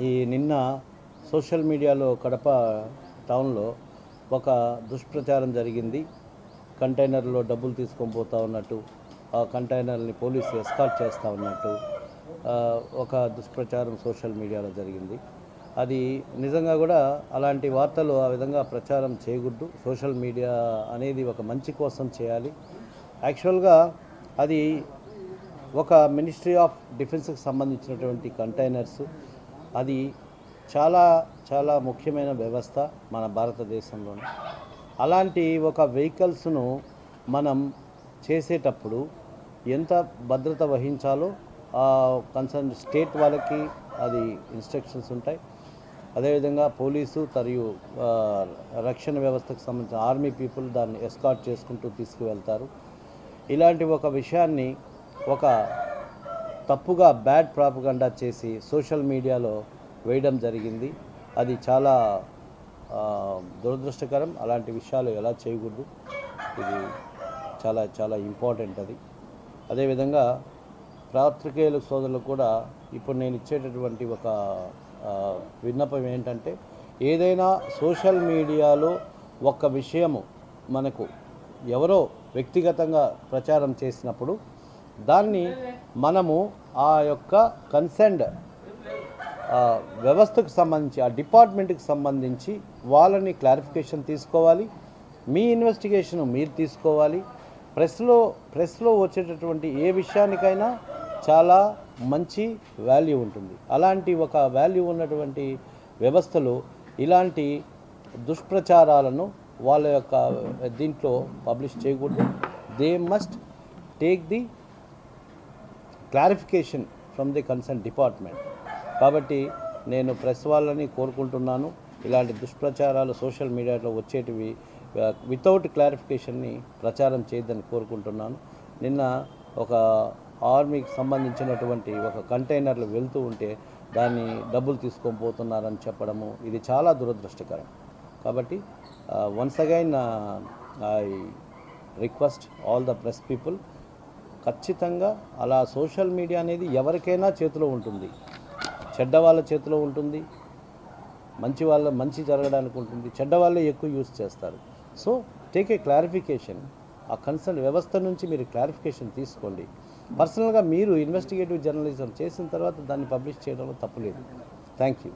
ఈ నిన్న సోషల్ మీడియాలో కడప టౌన్లో ఒక దుష్ప్రచారం జరిగింది. కంటైనర్లో డబ్బులు తీసుకొని పోతా ఉన్నట్టు, ఆ కంటైనర్ని పోలీసు ఎస్కార్ట్ చేస్తూ ఉన్నట్టు ఒక దుష్ప్రచారం సోషల్ మీడియాలో జరిగింది. అది నిజంగా కూడా అలాంటి వార్తలు ఆ విధంగా ప్రచారం చేయకూడదు. సోషల్ మీడియా అనేది ఒక మంచి కోసం చేయాలి. యాక్చువల్గా అది ఒక మినిస్ట్రీ ఆఫ్ డిఫెన్స్కి సంబంధించినటువంటి కంటైనర్స్. అది చాలా చాలా ముఖ్యమైన వ్యవస్థ మన భారతదేశంలోనే. అలాంటి ఒక వెహికల్స్ను మనం చేసేటప్పుడు ఎంత భద్రత వహించాలో కన్సర్న్ స్టేట్ వాళ్ళకి అది ఇన్స్ట్రక్షన్స్ ఉంటాయి. అదేవిధంగా పోలీసు మరియు రక్షణ వ్యవస్థకు సంబంధించిన ఆర్మీ పీపుల్ దాన్ని ఎస్కార్ట్ చేసుకుంటూ తీసుకువెళ్తారు. ఇలాంటి ఒక విషయాన్ని ఒక తప్పుగా బ్యాడ్ ప్రాపగండా చేసి సోషల్ మీడియాలో వేయడం జరిగింది. అది చాలా దురదృష్టకరం. అలాంటి విషయాలు ఎలా చేయకూడదు. ఇది చాలా చాలా ఇంపార్టెంట్. అది అదేవిధంగా పాత్రికేయుల సోదరులకు కూడా ఇప్పుడు నేను ఇచ్చేటటువంటి ఒక విన్నపం ఏంటంటే, ఏదైనా సోషల్ మీడియాలో ఒక విషయము మనకు ఎవరో వ్యక్తిగతంగా ప్రచారం చేసినప్పుడు దాన్ని మనము ఆ యొక్క కన్సర్న్డ్ వ్యవస్థకు సంబంధించి, ఆ డిపార్ట్మెంట్కి సంబంధించి వాళ్ళని క్లారిఫికేషన్ తీసుకోవాలి. మీ ఇన్వెస్టిగేషన్ మీరు తీసుకోవాలి. ప్రెస్లో వచ్చేటటువంటి ఏ విషయానికైనా చాలా మంచి వాల్యూ ఉంటుంది. అలాంటి ఒక వాల్యూ ఉన్నటువంటి వ్యవస్థలో ఇలాంటి దుష్ప్రచారాలను వాళ్ళ యొక్క దీంట్లో పబ్లిష్ చేయకూడదు. They must take the clarification from the concern department. కాబట్టి నేను ప్రెస్ వాళ్ళని కోరుకుంటున్నాను, ఇలాంటి దుష్ప్రచారాలు సోషల్ మీడియాలో వచ్చేటివి వితౌట్ క్లారిఫికేషన్ని ప్రచారం చేయొద్దని కోరుకుంటున్నాను. నిన్న ఒక ఆర్మీకి సంబంధించినటువంటి ఒక కంటైనర్లు వెళ్తూ ఉంటే దాన్ని డబ్బులు తీసుకొని పోతున్నారని చెప్పడము ఇది చాలా దురదృష్టకరం. కాబట్టి once again I request all the press people, ఖచ్చితంగా అలా సోషల్ మీడియా అనేది ఎవరికైనా చేతిలో ఉంటుంది. చెడ్డ వాళ్ళ చేతిలో ఉంటుంది, మంచి జరగడానికి ఉంటుంది. చెడ్డ వాళ్ళే ఎక్కువ యూజ్ చేస్తారు. So take a clarification. ఆ కన్సర్న్ వ్యవస్థ నుంచి మీరు క్లారిఫికేషన్ తీసుకోండి. పర్సనల్గా మీరు ఇన్వెస్టిగేటివ్ జర్నలిజం చేసిన తర్వాత దాన్ని పబ్లిష్ చేయడంలో తప్పులేదు. Thank you.